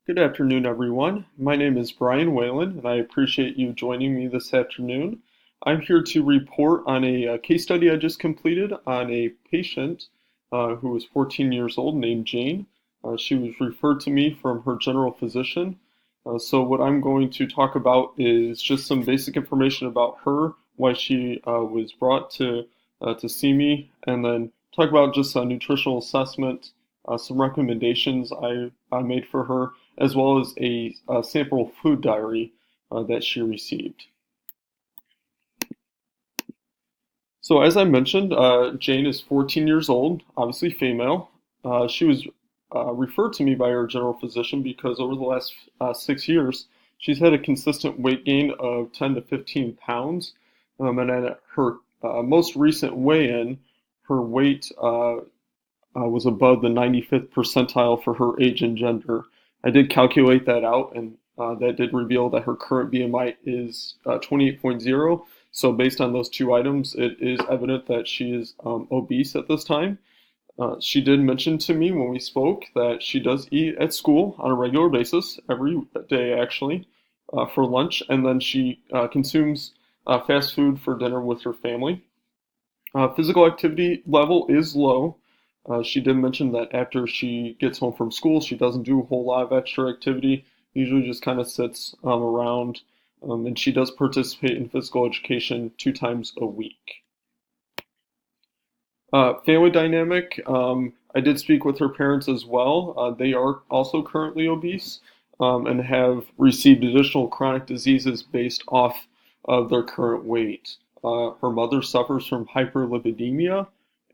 Good afternoon, everyone. My name is Brian Whalen, and I appreciate you joining me this afternoon. I'm here to report on a case study I just completed on a patient who was 14 years old named Jane. She was referred to me from her general physician. So what I'm going to talk about is just some basic information about her, why she was brought to see me, and then talk about just a nutritional assessment, some recommendations I made for her, as well as a sample food diary that she received. So as I mentioned, Jane is 14 years old, obviously female. She was referred to me by her general physician because over the last 6 years, she's had a consistent weight gain of 10 to 15 pounds. And at her most recent weigh-in, her weight was above the 95th percentile for her age and gender. I did calculate that out, and that did reveal that her current BMI is 28.0. So based on those two items, it is evident that she is obese at this time. She did mention to me when we spoke that she does eat at school on a regular basis, every day actually, for lunch, and then she consumes fast food for dinner with her family. Physical activity level is low. She did mention that after she gets home from school, she doesn't do a whole lot of extra activity, usually just kind of sits around, and she does participate in physical education 2 times a week. Family dynamic, I did speak with her parents as well. They are also currently obese and have received additional chronic diseases based off of their current weight. Her mother suffers from hyperlipidemia,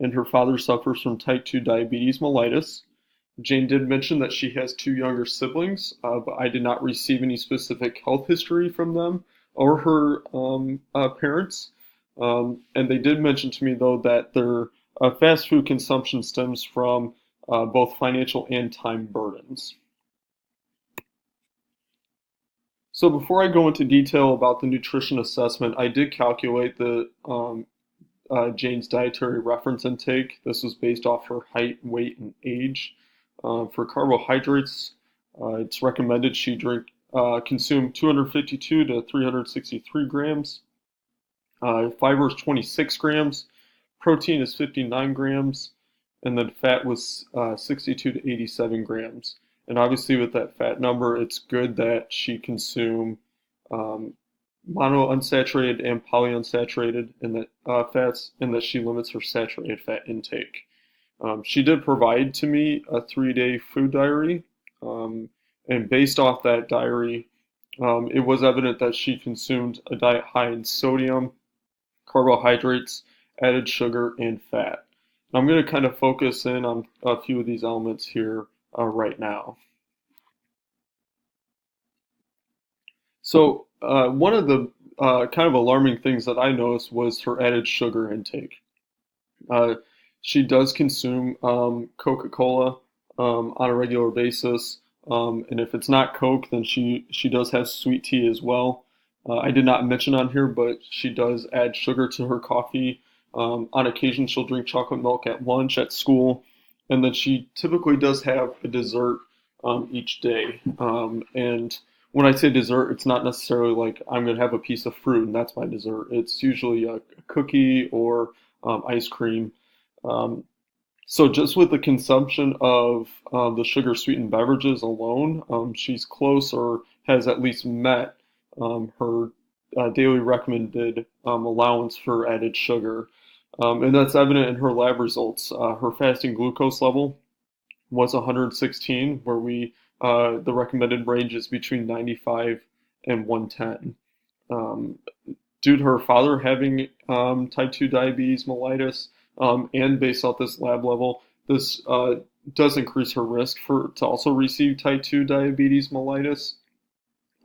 and her father suffers from type 2 diabetes mellitus. Jane did mention that she has two younger siblings, but I did not receive any specific health history from them or her parents. And they did mention to me, though, that their fast food consumption stems from both financial and time burdens. So before I go into detail about the nutrition assessment, I did calculate the Jane's dietary reference intake. This was based off her height, weight, and age. For carbohydrates, it's recommended she consume 252 to 363 grams. Fiber is 26 grams. Protein is 59 grams. And then fat was 62 to 87 grams. And obviously, with that fat number, it's good that she consume um, monounsaturated and polyunsaturated in that fats, and that she limits her saturated fat intake. She did provide to me a 3-day food diary, and based off that diary, it was evident that she consumed a diet high in sodium, carbohydrates, added sugar, and fat. I'm going to kind of focus in on a few of these elements here right now. So, one of the kind of alarming things that I noticed was her added sugar intake. Uh, she does consume Coca-Cola on a regular basis, and if it's not Coke, then she does have sweet tea as well. I did not mention on here, but she does add sugar to her coffee. On occasion, she'll drink chocolate milk at lunch at school, and then she typically does have a dessert each day. And when I say dessert, it's not necessarily like I'm going to have a piece of fruit and that's my dessert. It's usually a cookie or ice cream. Um, so just with the consumption of the sugar sweetened beverages alone, she's close or has at least met her daily recommended allowance for added sugar. And that's evident in her lab results. Her fasting glucose level was 116, where the recommended range is between 95 and 110. Um, Due to her father having type 2 diabetes mellitus, and based off this lab level, this does increase her risk to also receive type 2 diabetes mellitus.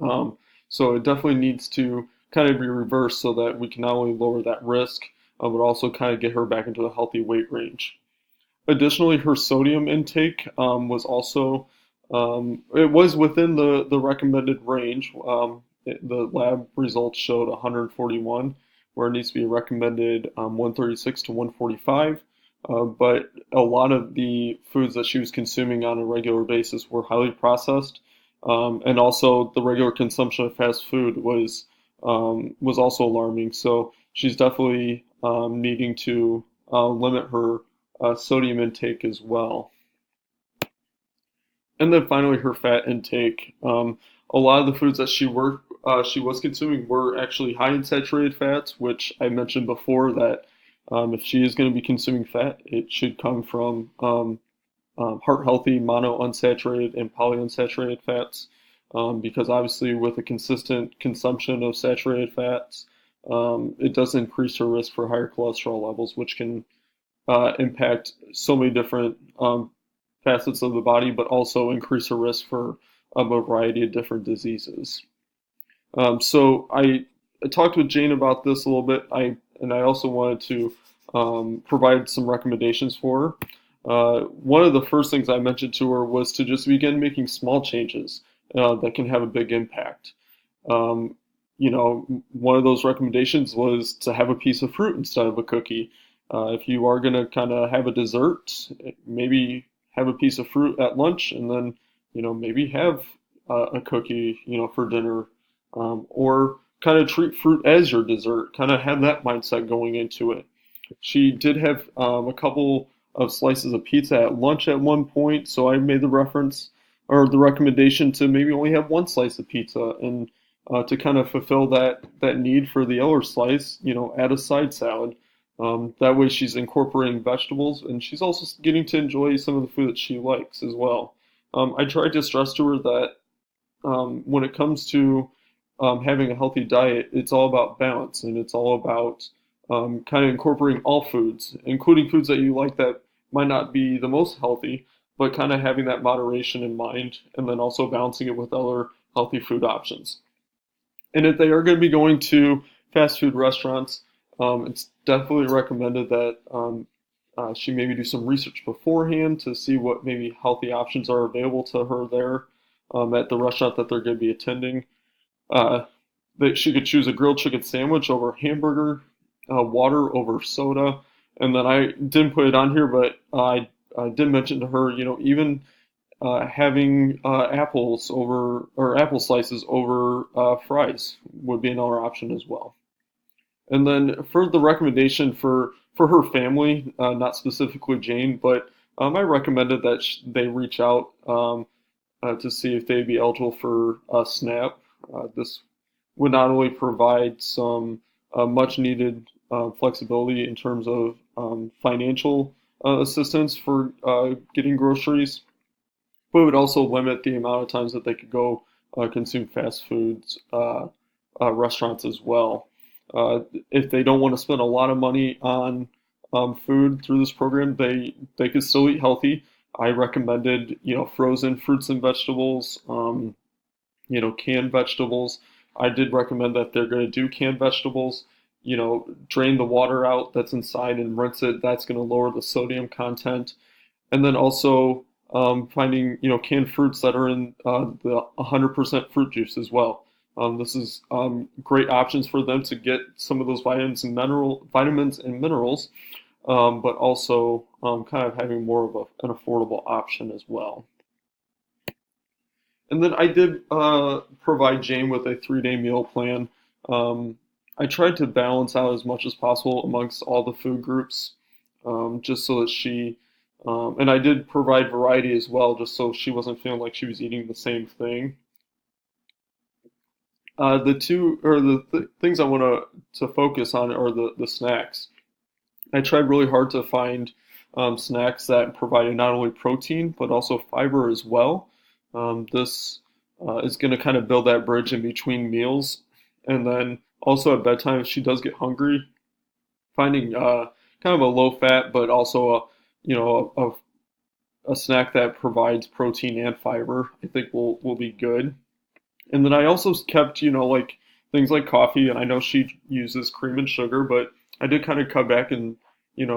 Um, so it definitely needs to kind of be reversed so that we can not only lower that risk, but also kind of get her back into a healthy weight range. Additionally, her sodium intake was also it was within the recommended range. The lab results showed 141, where it needs to be recommended 136 to 145. But a lot of the foods that she was consuming on a regular basis were highly processed, And also the regular consumption of fast food was also alarming. So she's definitely needing to limit her sodium intake as well. And then finally, her fat intake. A lot of the foods that she was consuming were actually high in saturated fats, which I mentioned before that if she is going to be consuming fat, it should come from heart healthy monounsaturated and polyunsaturated fats, because obviously with a consistent consumption of saturated fats, it does increase her risk for higher cholesterol levels, which can impact so many different facets of the body, but also increase her risk for a variety of different diseases. So I talked with Jane about this a little bit. I also wanted to provide some recommendations for her. One of the first things I mentioned to her was to just begin making small changes that can have a big impact. Um, One of those recommendations was to have a piece of fruit instead of a cookie. If you are going to kind of have a dessert, maybe have a piece of fruit at lunch and then, maybe have a cookie, for dinner, or kind of treat fruit as your dessert, kind of have that mindset going into it. She did have a couple of slices of pizza at lunch at one point, so I made the reference or the recommendation to maybe only have one slice of pizza and to kind of fulfill that need for the other slice, add a side salad. That way she's incorporating vegetables and she's also getting to enjoy some of the food that she likes as well. I tried to stress to her that when it comes to having a healthy diet, it's all about balance and it's all about kind of incorporating all foods, including foods that you like that might not be the most healthy, but kind of having that moderation in mind and then also balancing it with other healthy food options. And if they are going to be going to fast food restaurants, it's definitely recommended that she maybe do some research beforehand to see what maybe healthy options are available to her there at the restaurant that they're going to be attending. Uh, that she could choose a grilled chicken sandwich over hamburger, water over soda, and then I didn't put it on here, but I did mention to her, even having apples over or apple slices over fries would be another option as well. And then for the recommendation for her family, not specifically Jane, but I recommended that they reach out to see if they'd be eligible for SNAP. This would not only provide some much needed flexibility in terms of financial assistance for getting groceries, but it would also limit the amount of times that they could go consume fast foods restaurants as well. If they don't want to spend a lot of money on food through this program, they could still eat healthy. I recommended frozen fruits and vegetables, canned vegetables. I did recommend that they're going to do canned vegetables. Drain the water out that's inside and rinse it. That's going to lower the sodium content. And then also finding canned fruits that are in the 100% fruit juice as well. This is great options for them to get some of those vitamins and minerals, but also kind of having more of an affordable option as well. And then I did provide Jane with a 3-day meal plan. I tried to balance out as much as possible amongst all the food groups, just so that and I did provide variety as well, just so she wasn't feeling like she was eating the same thing. The two or the things I want to focus on are the snacks. I tried really hard to find snacks that provided not only protein but also fiber as well. This is going to kind of build that bridge in between meals, and then also at bedtime if she does get hungry, finding kind of a low fat but also a snack that provides protein and fiber, I think will be good. And then I also kept, like things like coffee, and I know she uses cream and sugar, but I did kind of cut back and,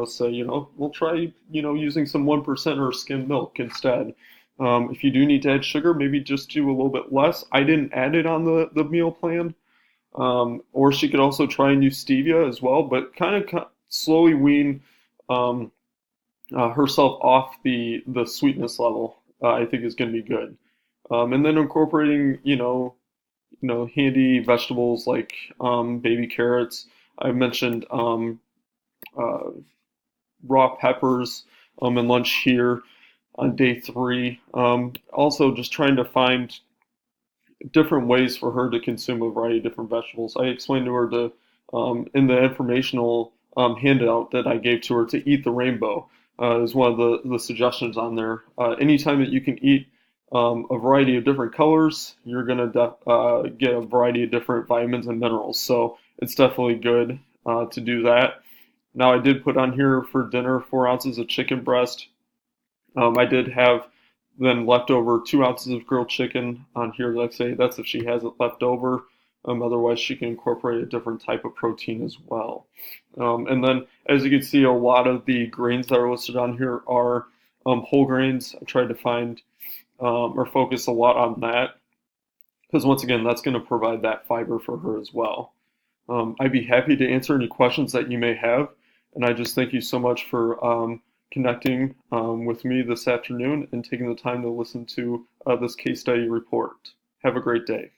say, we'll try, using some 1% or skim milk instead. If you do need to add sugar, maybe just do a little bit less. I didn't add it on the meal plan. Or she could also try and use stevia as well, but kind of slowly wean um, herself off the sweetness level. I think is going to be good. And then incorporating, handy vegetables like baby carrots. I mentioned uh, raw peppers in lunch here on day 3. Also, just trying to find different ways for her to consume a variety of different vegetables. I explained to her to, in the informational handout that I gave to her, to eat the rainbow is one of the suggestions on there. Anytime that you can eat a variety of different colors, you're going to get a variety of different vitamins and minerals. So it's definitely good to do that. Now, I did put on here for dinner 4 ounces of chicken breast. I did have then leftover 2 ounces of grilled chicken on here. Like I say, that's if she has it left over. Otherwise, she can incorporate a different type of protein as well. And then, as you can see, a lot of the grains that are listed on here are whole grains. I tried to find or focus a lot on that because, once again, that's going to provide that fiber for her as well. I'd be happy to answer any questions that you may have. And I just thank you so much for connecting with me this afternoon and taking the time to listen to this case study report. Have a great day.